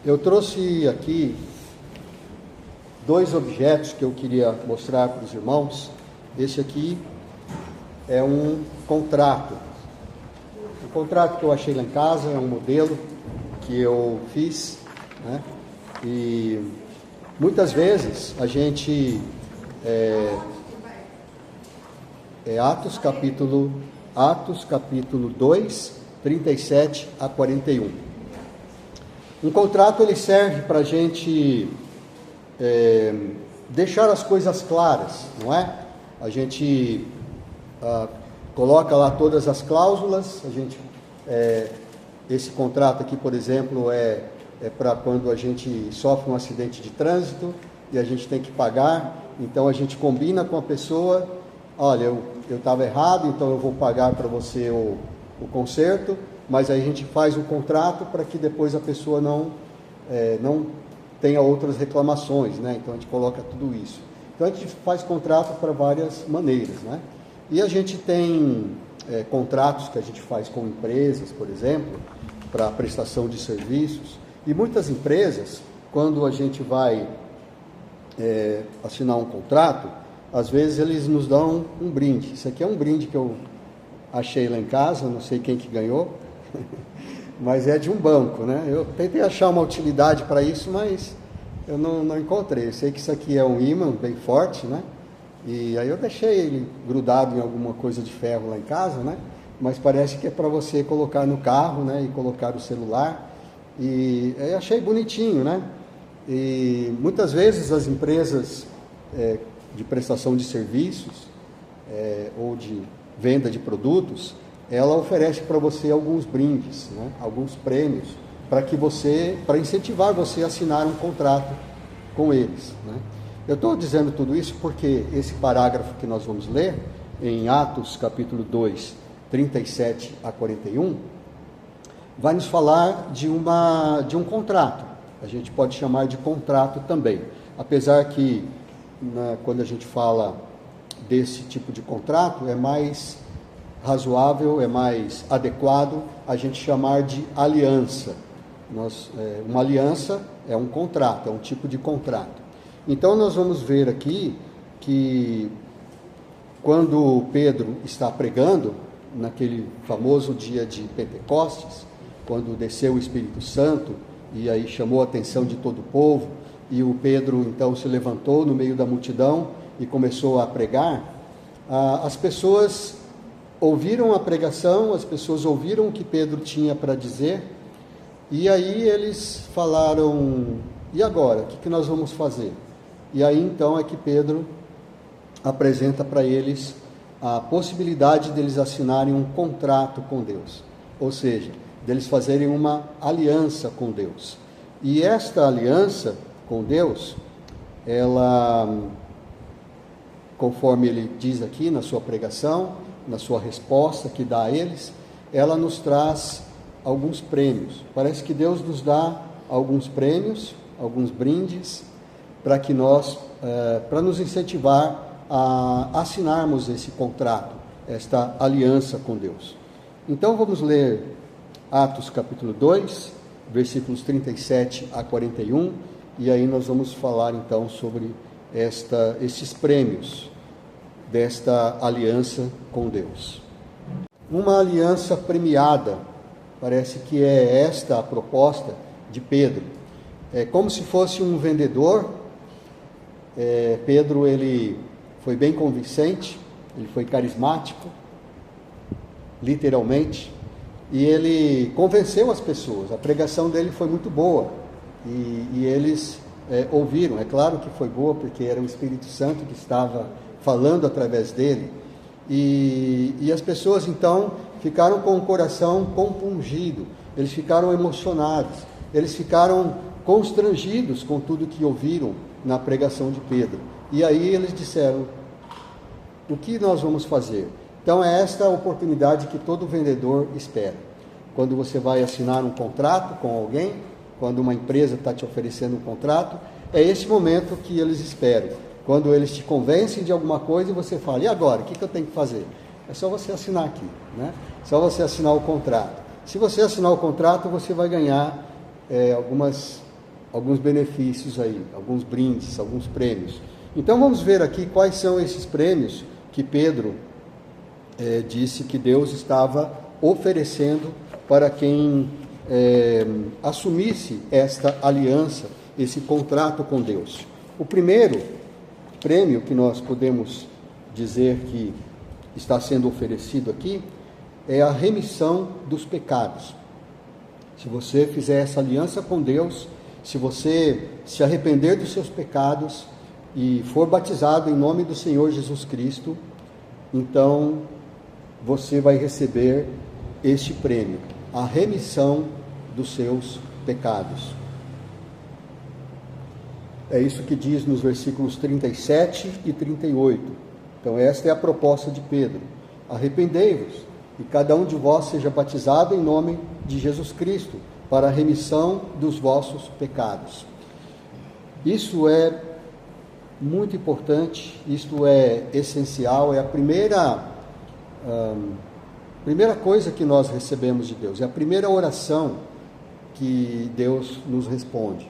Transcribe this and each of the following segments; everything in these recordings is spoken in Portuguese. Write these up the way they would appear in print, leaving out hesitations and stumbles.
Eu trouxe aqui dois objetos que eu queria mostrar para os irmãos. Esse aqui é um contrato. Um contrato que eu achei lá em casa, é um modelo que eu fiz, né? E muitas vezes a gente Atos capítulo 2, 37 a 41. Um contrato ele serve para a gente deixar as coisas claras, não é? A gente coloca lá todas as cláusulas. Esse contrato aqui, por exemplo, é para quando a gente sofre um acidente de trânsito e a gente tem que pagar. Então a gente combina com a pessoa: olha, eu estava errado, então eu vou pagar para você o conserto, mas aí a gente faz um contrato para que depois a pessoa não tenha outras reclamações, né? Então a gente coloca tudo isso. Então a gente faz contrato para várias maneiras, né? E a gente tem contratos que a gente faz com empresas, por exemplo, para prestação de serviços. E muitas empresas, quando a gente vai assinar um contrato, às vezes eles nos dão um brinde. Isso aqui é um brinde que eu achei lá em casa, não sei quem que ganhou, mas é de um banco, né? Eu tentei achar uma utilidade para isso, mas eu não encontrei. Eu sei que isso aqui é um ímã bem forte, né? E aí eu deixei ele grudado em alguma coisa de ferro lá em casa, né? Mas parece que é para você colocar no carro, né? E colocar o celular. E eu achei bonitinho, né? E muitas vezes as empresas de prestação de serviços ou de venda de produtos, ela oferece para você alguns brindes, né? Alguns prêmios, para incentivar você a assinar um contrato com eles, né? Eu estou dizendo tudo isso porque esse parágrafo que nós vamos ler, em Atos capítulo 2, 37 a 41, vai nos falar de um contrato. A gente pode chamar de contrato também, apesar que quando a gente fala desse tipo de contrato, é mais razoável, é mais adequado a gente chamar de aliança. Uma aliança é um contrato, é um tipo de contrato. Então nós vamos ver aqui que quando Pedro está pregando, naquele famoso dia de Pentecostes, quando desceu o Espírito Santo e aí chamou a atenção de todo o povo, e o Pedro então se levantou no meio da multidão e começou a pregar, as pessoas ouviram a pregação, as pessoas ouviram o que Pedro tinha para dizer, e aí eles falaram: e agora? O que nós vamos fazer? E aí então é que Pedro apresenta para eles a possibilidade deles assinarem um contrato com Deus, ou seja, deles fazerem uma aliança com Deus. E esta aliança com Deus, ela, conforme ele diz aqui na sua pregação, na sua resposta que dá a eles, ela nos traz alguns prêmios. Parece que Deus nos dá alguns prêmios, alguns brindes, para nos incentivar a assinarmos esse contrato, esta aliança com Deus. Então vamos ler Atos capítulo 2, versículos 37 a 41, e aí nós vamos falar então sobre esses prêmios desta aliança com Deus. Uma aliança premiada, parece que é esta a proposta de Pedro. É como se fosse um vendedor. Pedro, ele foi bem convincente, ele foi carismático, literalmente, e ele convenceu as pessoas. A pregação dele foi muito boa, e eles ouviram. É claro que foi boa, porque era o Espírito Santo que estava falando através dele, e as pessoas então ficaram com o coração compungido, eles ficaram emocionados, eles ficaram constrangidos com tudo que ouviram na pregação de Pedro. E aí eles disseram: o que nós vamos fazer? Então é esta a oportunidade que todo vendedor espera. Quando você vai assinar um contrato com alguém, quando uma empresa está te oferecendo um contrato, é esse momento que eles esperam. Quando eles te convencem de alguma coisa e você fala: e agora? O que eu tenho que fazer? É só você assinar aqui, né? Só você assinar o contrato. Se você assinar o contrato, você vai ganhar algumas alguns benefícios aí, alguns brindes, alguns prêmios. Então vamos ver aqui quais são esses prêmios que Pedro disse que Deus estava oferecendo para quem assumisse esta aliança, esse contrato com Deus. O primeiro prêmio que nós podemos dizer que está sendo oferecido aqui é a remissão dos pecados. Se você fizer essa aliança com Deus, se você se arrepender dos seus pecados e for batizado em nome do Senhor Jesus Cristo, então você vai receber este prêmio, a remissão dos seus pecados. É isso que diz nos versículos 37 e 38. Então esta é a proposta de Pedro: arrependei-vos e cada um de vós seja batizado em nome de Jesus Cristo para a remissão dos vossos pecados. Isso é muito importante, isto é essencial, é a primeira coisa que nós recebemos de Deus, é a primeira oração que Deus nos responde.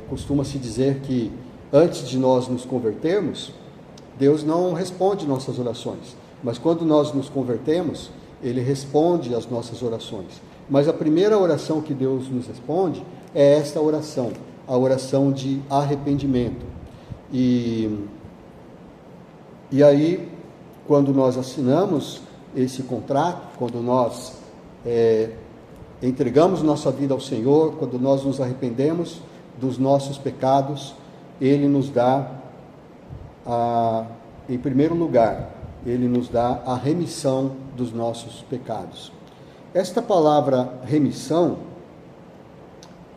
Costuma-se dizer que antes de nós nos convertermos, Deus não responde nossas orações, mas quando nós nos convertemos, Ele responde às nossas orações. Mas a primeira oração que Deus nos responde é esta oração, a oração de arrependimento. E aí, quando nós assinamos esse contrato, quando nós entregamos nossa vida ao Senhor, quando nós nos arrependemos dos nossos pecados, Ele nos dá, em primeiro lugar, Ele nos dá a remissão dos nossos pecados. Esta palavra remissão,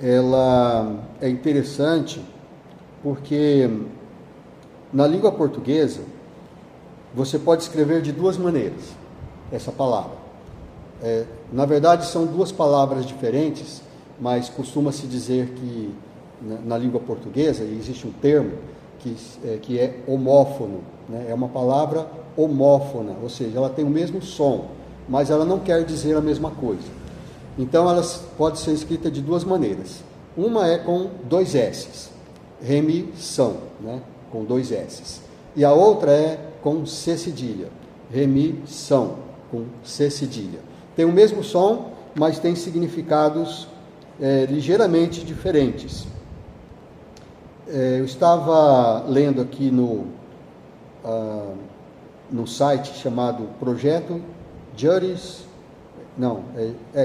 ela é interessante porque na língua portuguesa você pode escrever de duas maneiras essa palavra. Na verdade são duas palavras diferentes, mas costuma-se dizer que na língua portuguesa existe um termo que é homófono, né? É uma palavra homófona, ou seja, ela tem o mesmo som, mas ela não quer dizer a mesma coisa. Então ela pode ser escrita de duas maneiras. Uma é com dois S's, remissão, né? Com dois S's. E a outra é com C cedilha, remissão, com C cedilha. Tem o mesmo som, mas tem significados ligeiramente diferentes. Eu estava lendo aqui no site chamado Projeto Juris,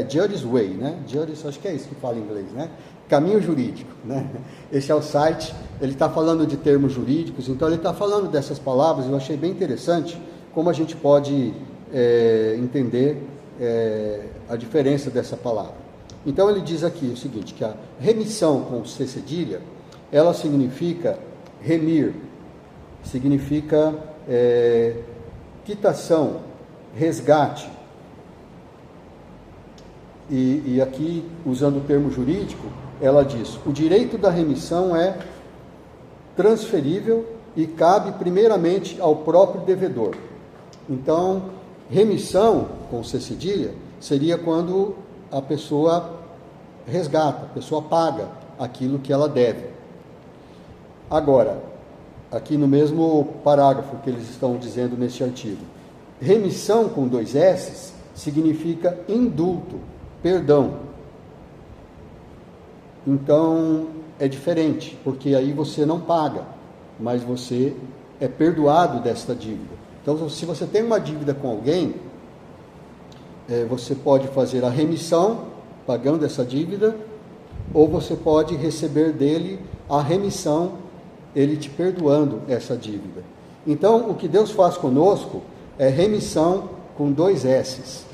Juris Way, né? Juris, acho que é isso que fala em inglês, né? Caminho jurídico, né? Esse é o site, ele está falando de termos jurídicos, então ele está falando dessas palavras. Eu achei bem interessante como a gente pode entender a diferença dessa palavra. Então ele diz aqui o seguinte, que a remissão com C cedilha, ela significa remir, significa quitação, resgate. E aqui, usando o termo jurídico, ela diz: o direito da remissão é transferível e cabe primeiramente ao próprio devedor. Então, remissão, com C cedilha, seria quando a pessoa resgata, a pessoa paga aquilo que ela deve. Agora, aqui no mesmo parágrafo que eles estão dizendo neste artigo, remissão com dois S's significa indulto, perdão. Então, é diferente, porque aí você não paga, mas você é perdoado desta dívida. Então, se você tem uma dívida com alguém, você pode fazer a remissão, pagando essa dívida, ou você pode receber dele a remissão, ele te perdoando essa dívida. Então, o que Deus faz conosco é remissão com dois S's.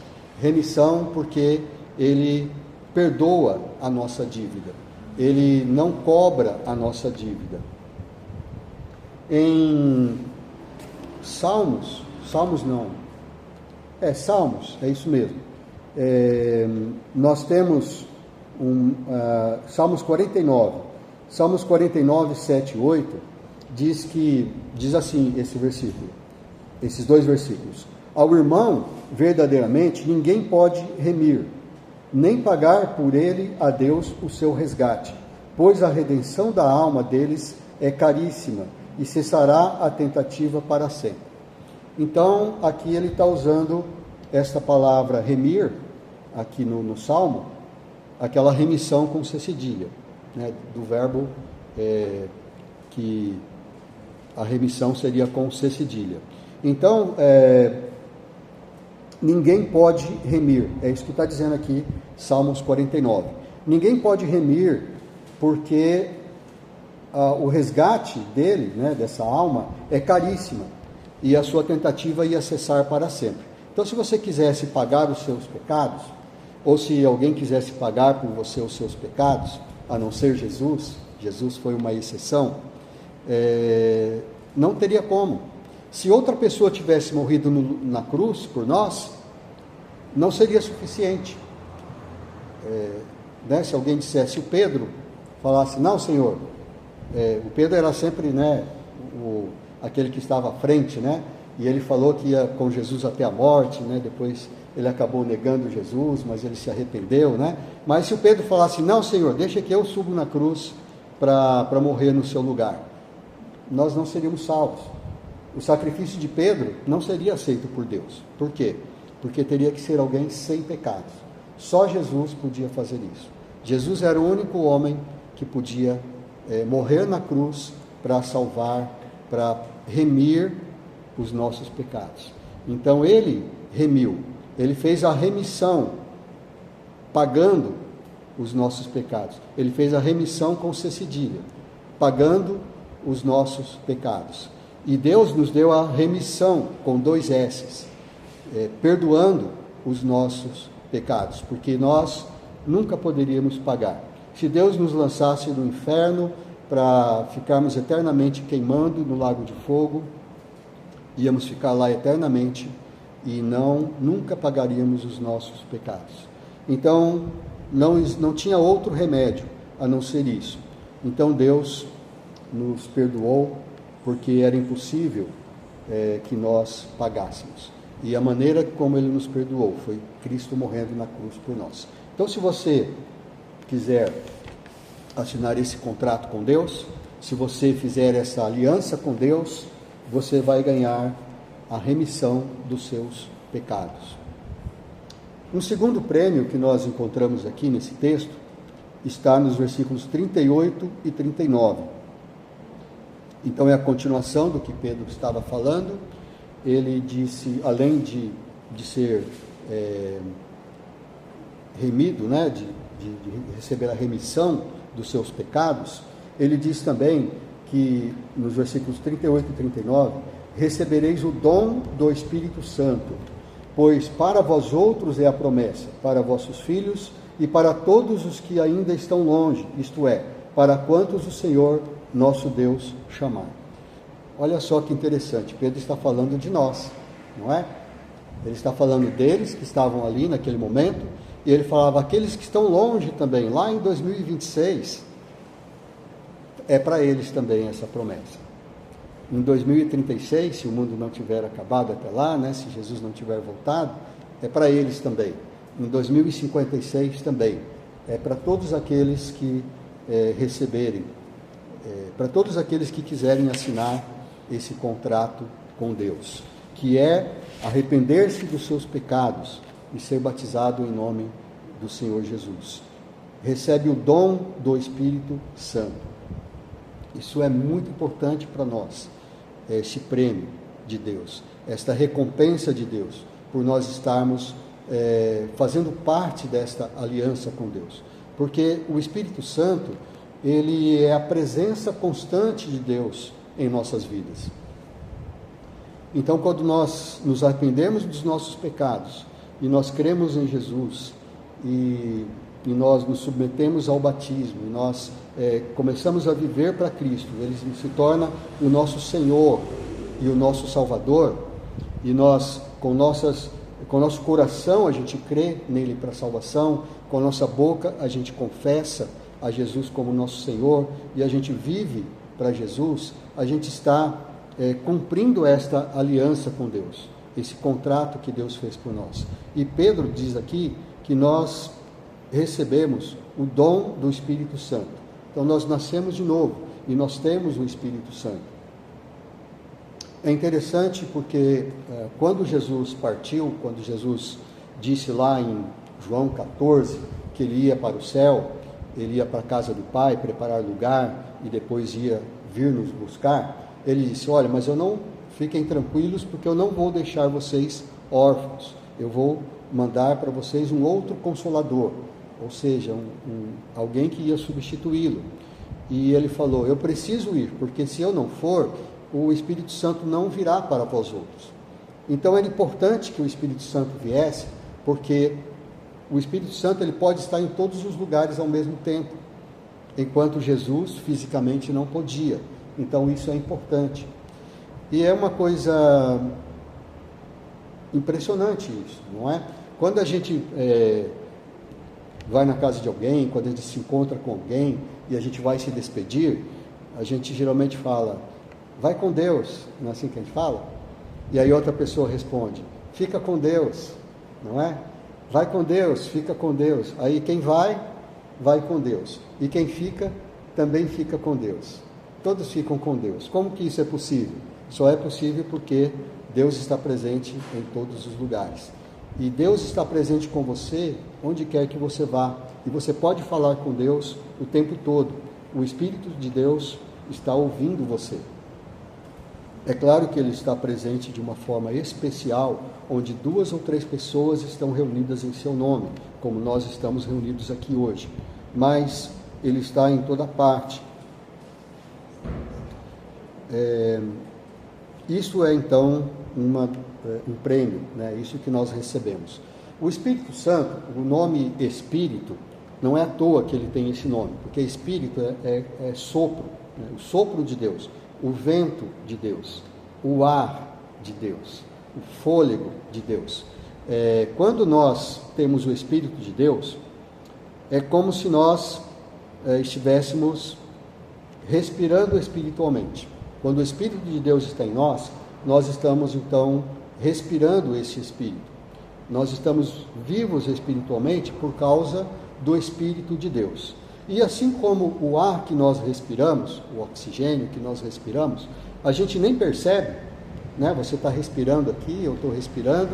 Remissão porque Ele perdoa a nossa dívida. Ele não cobra a nossa dívida. Em Salmos, é isso mesmo. Nós temos Salmos 49. Salmos 49, 7 e 8 diz assim esse versículo, esses dois versículos: ao irmão, verdadeiramente, ninguém pode remir, nem pagar por ele a Deus o seu resgate. pois a redenção da alma deles é caríssima, e cessará a tentativa para sempre. Então, aqui ele está usando esta palavra remir, aqui no Salmo, aquela remissão com C cedilha, né, do verbo que a remissão seria com C cedilha. Então, ninguém pode remir, é isso que está dizendo aqui, Salmos 49. Ninguém pode remir porque o resgate dele, né, dessa alma, é caríssima, e a sua tentativa ia cessar para sempre. Então, se você quisesse pagar os seus pecados, ou se alguém quisesse pagar por você os seus pecados, a não ser Jesus, Jesus foi uma exceção, não teria como. Se outra pessoa tivesse morrido na cruz por nós, não seria suficiente. Né? Se alguém dissesse, o Pedro falasse, não, Senhor, o Pedro era sempre, né, aquele que estava à frente, né? E ele falou que ia com Jesus até a morte, né? Depois ele acabou negando Jesus, mas ele se arrependeu, né? Mas se o Pedro falasse, não, Senhor, deixa que eu subo na cruz para morrer no seu lugar, nós não seríamos salvos. O sacrifício de Pedro não seria aceito por Deus. Por quê? Porque teria que ser alguém sem pecados. Só Jesus podia fazer isso. Jesus era o único homem que podia morrer na cruz para salvar, para remir os nossos pecados. Então ele remiu, ele fez a remissão, pagando os nossos pecados. Ele fez a remissão com C cedilha, pagando os nossos pecados. E Deus nos deu a remissão com 2 S's, perdoando os nossos pecados, porque nós nunca poderíamos pagar. Se Deus nos lançasse no inferno para ficarmos eternamente queimando no lago de fogo, íamos ficar lá eternamente e nunca pagaríamos os nossos pecados. Então, não tinha outro remédio a não ser isso. Então, Deus nos perdoou porque era impossível que nós pagássemos. E a maneira como Ele nos perdoou foi Cristo morrendo na cruz por nós. Então, se você quiser assinar esse contrato com Deus, se você fizer essa aliança com Deus, você vai ganhar a remissão dos seus pecados. Um segundo prêmio que nós encontramos aqui nesse texto está nos versículos 38 e 39. Então é a continuação do que Pedro estava falando. Ele disse, além de ser remido, né, de receber a remissão dos seus pecados, ele diz também que nos versículos 38 e 39, recebereis o dom do Espírito Santo, pois para vós outros é a promessa, para vossos filhos e para todos os que ainda estão longe, isto é, para quantos o Senhor nosso Deus chamar. Olha só que interessante, Pedro está falando de nós, não é? Ele está falando deles que estavam ali naquele momento, e ele falava, aqueles que estão longe também, lá em 2026, é para eles também essa promessa. Em 2036, se o mundo não tiver acabado até lá, né, se Jesus não tiver voltado, é para eles também. Em 2056 também, é para todos aqueles que receberem, para todos aqueles que quiserem assinar esse contrato com Deus, que é arrepender-se dos seus pecados e ser batizado em nome do Senhor Jesus. Recebe o dom do Espírito Santo. Isso é muito importante para nós, esse prêmio de Deus, esta recompensa de Deus, por nós estarmos fazendo parte desta aliança com Deus. Porque o Espírito Santo, ele é a presença constante de Deus em nossas vidas. Então, quando nós nos arrependemos dos nossos pecados, e nós cremos em Jesus, e nós nos submetemos ao batismo, e nós começamos a viver para Cristo, Ele se torna o nosso Senhor e o nosso Salvador, e nós, com o nosso coração, a gente crê nele para a salvação, com a nossa boca a gente confessa a Jesus como nosso Senhor, e a gente vive para Jesus, a gente está cumprindo esta aliança com Deus, esse contrato que Deus fez por nós. E Pedro diz aqui que nós recebemos o dom do Espírito Santo. Então nós nascemos de novo e nós temos o Espírito Santo. É interessante porque quando Jesus partiu, quando Jesus disse lá em João 14 que ele ia para o céu, ele ia para a casa do Pai, preparar lugar e depois ia vir nos buscar, ele disse: olha, mas fiquem tranquilos, porque eu não vou deixar vocês órfãos, eu vou mandar para vocês um outro Consolador, ou seja, alguém que ia substituí-lo. E ele falou: eu preciso ir, porque se eu não for, o Espírito Santo não virá para vós outros. Então era importante que o Espírito Santo viesse, porque o Espírito Santo ele pode estar em todos os lugares ao mesmo tempo, enquanto Jesus fisicamente não podia. Então isso é importante. E é uma coisa impressionante isso, não é? Quando a gente vai na casa de alguém, quando a gente se encontra com alguém e a gente vai se despedir, a gente geralmente fala: vai com Deus, não é assim que a gente fala? E aí outra pessoa responde: fica com Deus, não é? Vai com Deus, fica com Deus. Aí quem vai com Deus. E quem fica, também fica com Deus. Todos ficam com Deus. Como que isso é possível? Só é possível porque Deus está presente em todos os lugares. E Deus está presente com você onde quer que você vá. E você pode falar com Deus o tempo todo. O Espírito de Deus está ouvindo você. É claro que Ele está presente de uma forma especial, onde 2 ou 3 pessoas estão reunidas em seu nome, como nós estamos reunidos aqui hoje. Mas Ele está em toda parte. Isso é então um prêmio, né? Isso que nós recebemos. O Espírito Santo, o nome Espírito, não é à toa que ele tem esse nome, porque Espírito é sopro, né? O sopro de Deus, o vento de Deus, o ar de Deus, o fôlego de Deus. Quando nós temos o Espírito de Deus, é como se nós estivéssemos respirando espiritualmente. Quando o Espírito de Deus está em nós, nós estamos então respirando esse Espírito. Nós estamos vivos espiritualmente por causa do Espírito de Deus. E assim como o ar que nós respiramos, o oxigênio que nós respiramos, a gente nem percebe, né? Você está respirando aqui, eu estou respirando,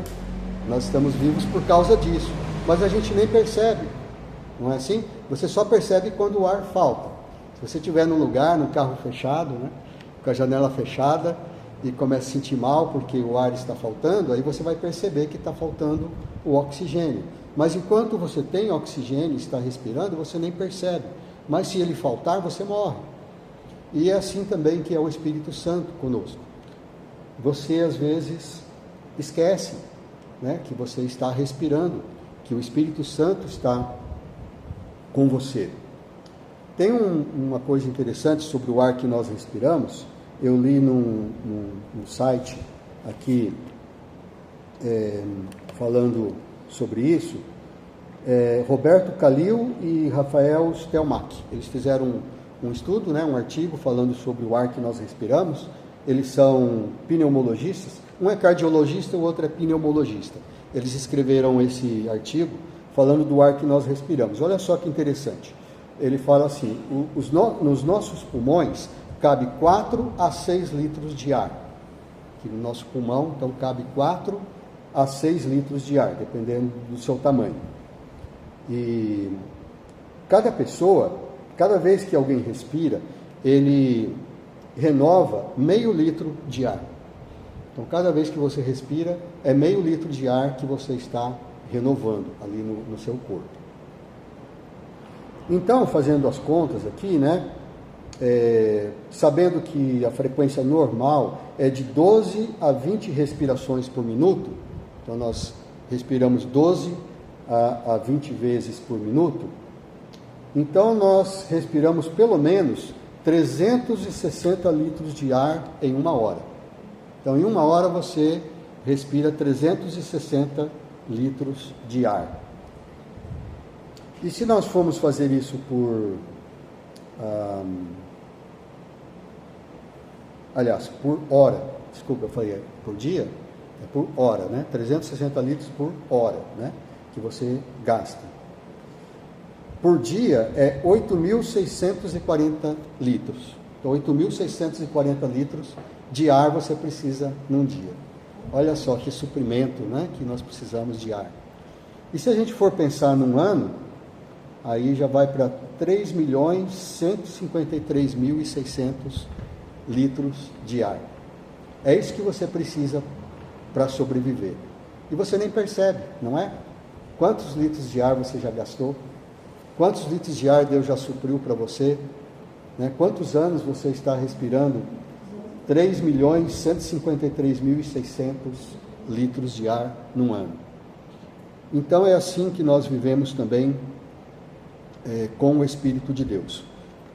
nós estamos vivos por causa disso, mas a gente nem percebe, não é assim? Você só percebe quando o ar falta. Se você estiver num lugar, num carro fechado, né? Com a janela fechada e começa a sentir mal porque o ar está faltando, aí você vai perceber que está faltando o oxigênio. Mas enquanto você tem oxigênio e está respirando, você nem percebe. Mas se ele faltar, você morre. E é assim também que é o Espírito Santo conosco. Você às vezes esquece, né, que você está respirando, que o Espírito Santo está com você. Tem uma coisa interessante sobre o ar que nós respiramos. Eu li num site aqui falando sobre isso, Roberto Calil e Rafael Stelmach. Eles fizeram um estudo, né, um artigo falando sobre o ar que nós respiramos. Eles são pneumologistas, um é cardiologista, o outro é pneumologista. Eles escreveram esse artigo falando do ar que nós respiramos. Olha só que interessante. Ele fala assim: nos nossos pulmões cabe 4 a 6 litros de ar. Aqui no nosso pulmão, então, cabe 4 a 6 litros de ar, dependendo do seu tamanho. E cada pessoa, cada vez que alguém respira, ele renova meio litro de ar. Então, cada vez que você respira, é meio litro de ar que você está renovando ali no seu corpo. Então, fazendo as contas aqui, né, sabendo que a frequência normal é de 12 a 20 respirações por minuto, então nós respiramos 12 a 20 vezes por minuto, então nós respiramos pelo menos 360 litros de ar em 1 hora. Então, em 1 hora você respira 360 litros de ar. E se nós formos fazer isso por hora, desculpa, eu falei por dia, é por hora, né? 360 litros por hora, né? Que você gasta. por dia é 8.640 litros. Então, 8.640 litros de ar você precisa num dia. Olha só que suprimento, né, que nós precisamos de ar. E se a gente for pensar num ano, aí já vai para 3.153.600 litros de ar. É isso que você precisa para sobreviver. E você nem percebe, não é? Quantos litros de ar você já gastou? Quantos litros de ar Deus já supriu para você? Né? Quantos anos você está respirando? 3.153.600 litros de ar num ano. Então é assim que nós vivemos também com o Espírito de Deus.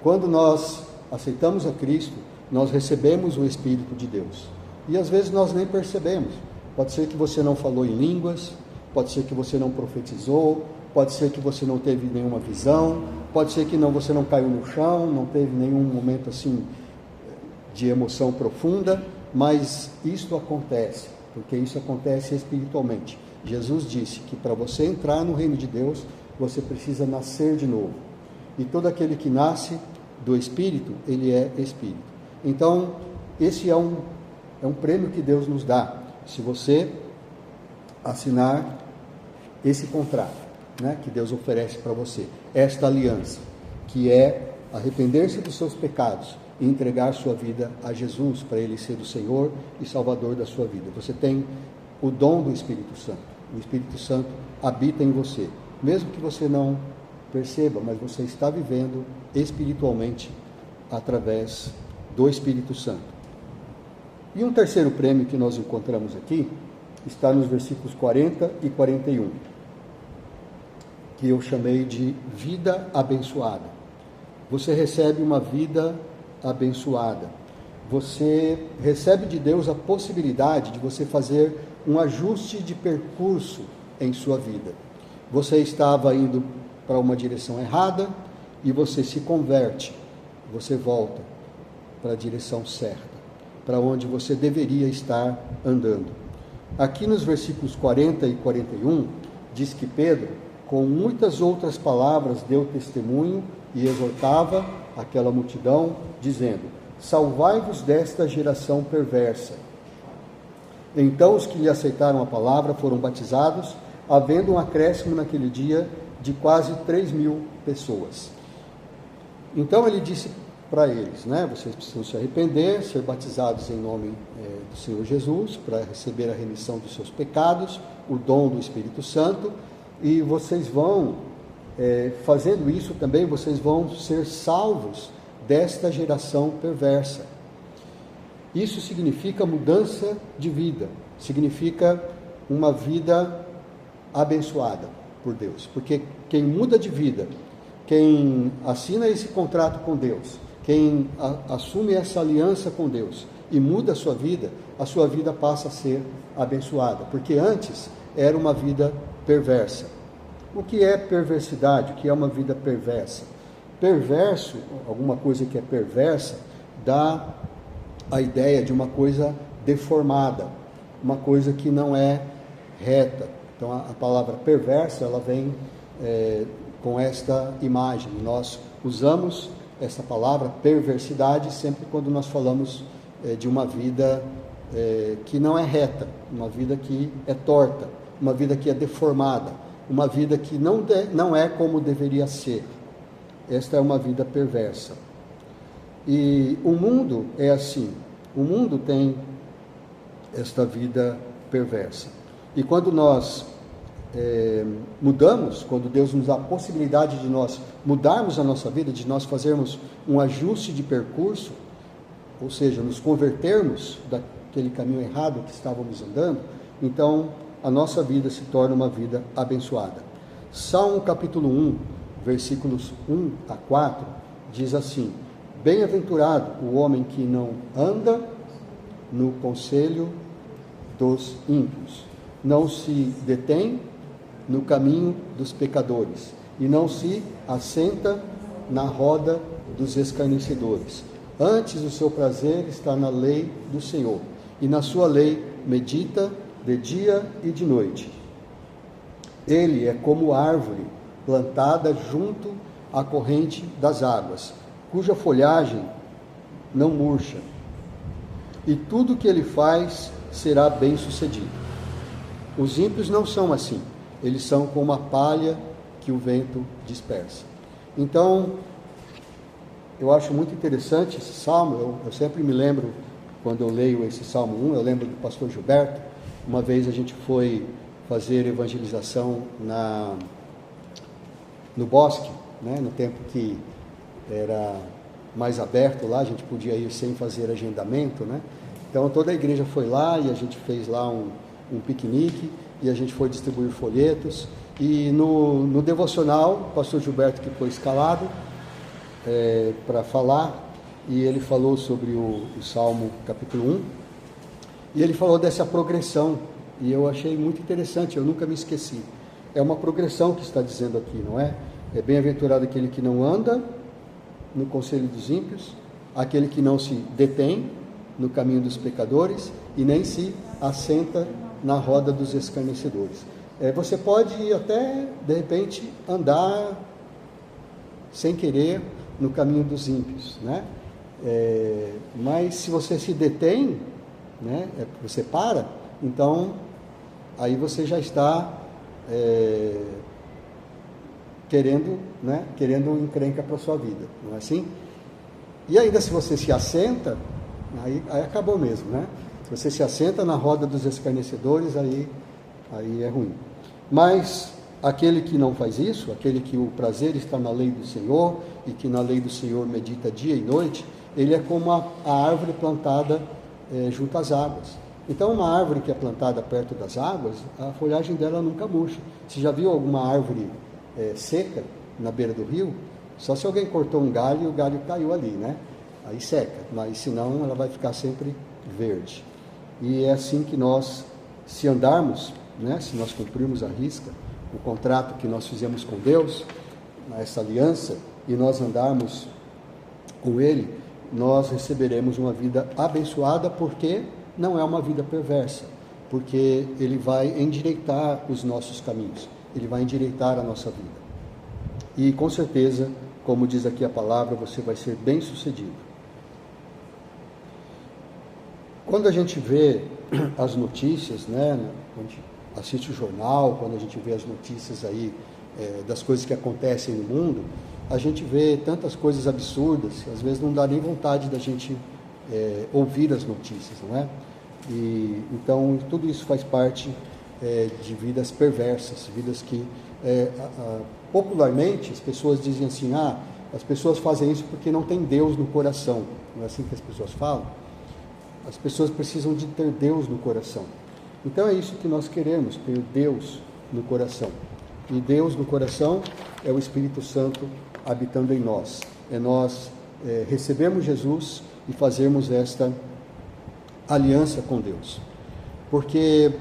Quando nós aceitamos a Cristo, nós recebemos o Espírito de Deus. E às vezes nós nem percebemos. Pode ser que você não falou em línguas, pode ser que você não profetizou, pode ser que você não teve nenhuma visão, pode ser que você não caiu no chão, não teve nenhum momento assim de emoção profunda, mas isto acontece, porque isso acontece espiritualmente. Jesus disse que para você entrar no reino de Deus, você precisa nascer de novo. E todo aquele que nasce do Espírito, ele é Espírito. Então, esse é um prêmio que Deus nos dá, se você assinar esse contrato, né, que Deus oferece para você, esta aliança, que é arrepender-se dos seus pecados e entregar sua vida a Jesus, para Ele ser o Senhor e Salvador da sua vida. Você tem o dom do Espírito Santo. O Espírito Santo habita em você. Mesmo que você não perceba, mas você está vivendo espiritualmente através do Espírito Santo. E um terceiro prêmio que nós encontramos aqui está nos versículos 40 e 41, que eu chamei de vida abençoada. Você recebe uma vida abençoada. Você recebe de Deus a possibilidade de você fazer um ajuste de percurso em sua vida. Você estava indo para uma direção errada e você se converte, você volta para a direção certa, para onde você deveria estar andando. Aqui nos versículos 40 e 41, diz que Pedro, com muitas outras palavras, deu testemunho e exortava aquela multidão, dizendo: salvai-vos desta geração perversa. Então os que lhe aceitaram a palavra foram batizados, havendo um acréscimo naquele dia de quase 3.000 pessoas. Então ele disse para eles, né, vocês precisam se arrepender, ser batizados em nome do Senhor Jesus, para receber a remissão dos seus pecados, o dom do Espírito Santo, e vocês vão, fazendo isso também, vocês vão ser salvos desta geração perversa. Isso significa mudança de vida, significa uma vida abençoada por Deus, porque quem muda de vida, quem assina esse contrato com Deus, quem assume essa aliança com Deus e muda a sua vida passa a ser abençoada, porque antes era uma vida perversa. O que é perversidade? O que é uma vida perversa? Perverso, alguma coisa que é perversa, dá a ideia de uma coisa deformada, uma coisa que não é reta. Então a palavra perversa, ela vem com esta imagem. Nós usamos essa palavra perversidade sempre quando nós falamos de uma vida que não é reta, uma vida que é torta, uma vida que é deformada, uma vida que não é como deveria ser. Esta é uma vida perversa. E o mundo é assim, o mundo tem esta vida perversa. E quando nós mudamos, quando Deus nos dá a possibilidade de nós mudarmos a nossa vida, de nós fazermos um ajuste de percurso, ou seja, nos convertermos daquele caminho errado que estávamos andando, então a nossa vida se torna uma vida abençoada. Salmo capítulo 1, versículos 1 a 4, diz assim: bem-aventurado o homem que não anda no conselho dos ímpios, não se detém no caminho dos pecadores, e não se assenta na roda dos escarnecedores. Antes o seu prazer está na lei do Senhor, e na sua lei medita de dia e de noite. Ele é como árvore plantada junto à corrente das águas, cuja folhagem não murcha, e tudo que ele faz será bem sucedido. Os ímpios não são assim, eles são como a palha que o vento dispersa. Então, eu acho muito interessante esse salmo. Eu sempre me lembro, quando eu leio esse Salmo 1, eu lembro do pastor Gilberto. Uma vez a gente foi fazer evangelização no bosque, né? No tempo que era mais aberto lá, a gente podia ir sem fazer agendamento, né? Então toda a igreja foi lá e a gente fez lá um piquenique e a gente foi distribuir folhetos. E no devocional, o pastor Gilberto, que foi escalado para falar, e ele falou sobre o Salmo capítulo 1, e ele falou dessa progressão, e eu achei muito interessante, eu nunca me esqueci. É uma progressão que está dizendo aqui, não é? É bem-aventurado aquele que não anda no conselho dos ímpios, aquele que não se detém no caminho dos pecadores e nem se assenta na roda dos escarnecedores. Você pode até, de repente, andar sem querer no caminho dos ímpios, né? Mas se você se detém, né? Você para, então aí você já está querendo encrenca para a sua vida, não é assim? E ainda se você se assenta, aí acabou mesmo, né? Se você se assenta na roda dos escarnecedores, aí é ruim. Mas aquele que não faz isso, aquele que o prazer está na lei do Senhor e que na lei do Senhor medita dia e noite, ele é como a árvore plantada junto às águas. Então, uma árvore que é plantada perto das águas, a folhagem dela nunca murcha. Você já viu alguma árvore seca na beira do rio? Só se alguém cortou um galho e o galho caiu ali, né? Aí seca, mas senão ela vai ficar sempre verde. E é assim que nós, se andarmos, né, se nós cumprirmos à risca o contrato que nós fizemos com Deus, essa aliança, e nós andarmos com Ele, nós receberemos uma vida abençoada, porque não é uma vida perversa, porque Ele vai endireitar os nossos caminhos, Ele vai endireitar a nossa vida. E com certeza, como diz aqui a palavra, você vai ser bem sucedido. Quando a gente vê as notícias, né, quando a gente assiste o jornal, quando a gente vê as notícias aí das coisas que acontecem no mundo, a gente vê tantas coisas absurdas, às vezes não dá nem vontade da gente ouvir as notícias, não é? E então tudo isso faz parte de vidas perversas, vidas que popularmente as pessoas dizem assim: as pessoas fazem isso porque não tem Deus no coração. Não é assim que as pessoas falam? As pessoas precisam de ter Deus no coração. Então é isso que nós queremos, ter Deus no coração. E Deus no coração é o Espírito Santo habitando em nós. É nós recebermos Jesus e fazermos esta aliança com Deus. Porque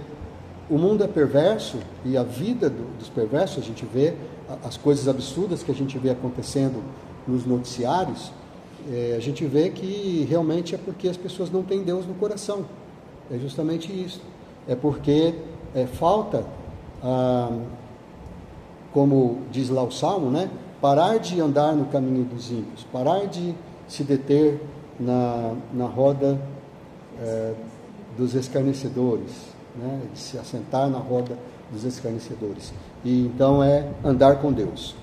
o mundo é perverso, e a vida dos perversos, a gente vê as coisas absurdas que a gente vê acontecendo nos noticiários, a gente vê que realmente é porque as pessoas não têm Deus no coração. É justamente isso. É porque falta, como diz lá o Salmo, né? Parar de andar no caminho dos ímpios, parar de se deter na roda dos escarnecedores, né? De se assentar na roda dos escarnecedores. E então andar com Deus.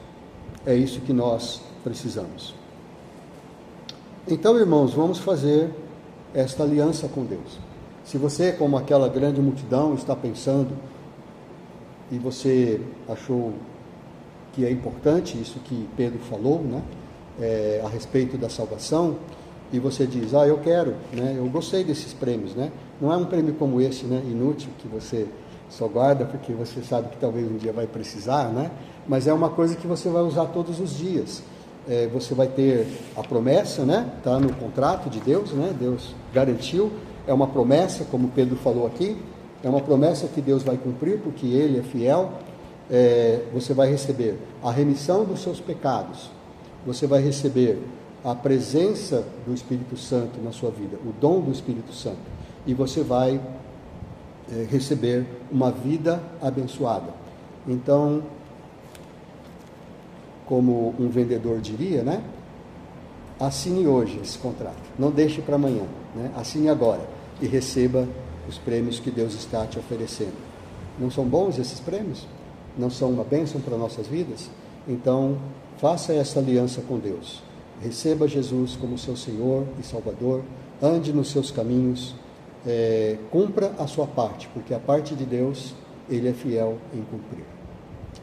É isso que nós precisamos. Então, irmãos, vamos fazer esta aliança com Deus. Se você, como aquela grande multidão, está pensando e você achou que é importante isso que Pedro falou, né, a respeito da salvação, e você diz: eu quero, né, eu gostei desses prêmios, né? Não é um prêmio como esse, né, inútil, que você só guarda porque você sabe que talvez um dia vai precisar, né? Mas é uma coisa que você vai usar todos os dias. Você vai ter a promessa, né? Está no contrato de Deus, né? Deus garantiu. É uma promessa, como Pedro falou aqui, é uma promessa que Deus vai cumprir, porque Ele é fiel. Você vai receber a remissão dos seus pecados, você vai receber a presença do Espírito Santo na sua vida, o dom do Espírito Santo, e você vai receber uma vida abençoada. Então, como um vendedor diria, né? Assine hoje esse contrato, não deixe para amanhã, né? Assine agora e receba os prêmios que Deus está te oferecendo. Não são bons esses prêmios? Não são uma bênção para nossas vidas? Então, faça essa aliança com Deus. Receba Jesus como seu Senhor e Salvador, ande nos seus caminhos, cumpra a sua parte, porque a parte de Deus, Ele é fiel em cumprir.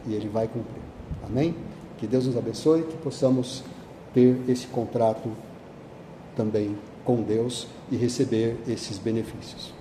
E Ele vai cumprir. Amém? Que Deus nos abençoe, que possamos ter esse contrato também com Deus e receber esses benefícios.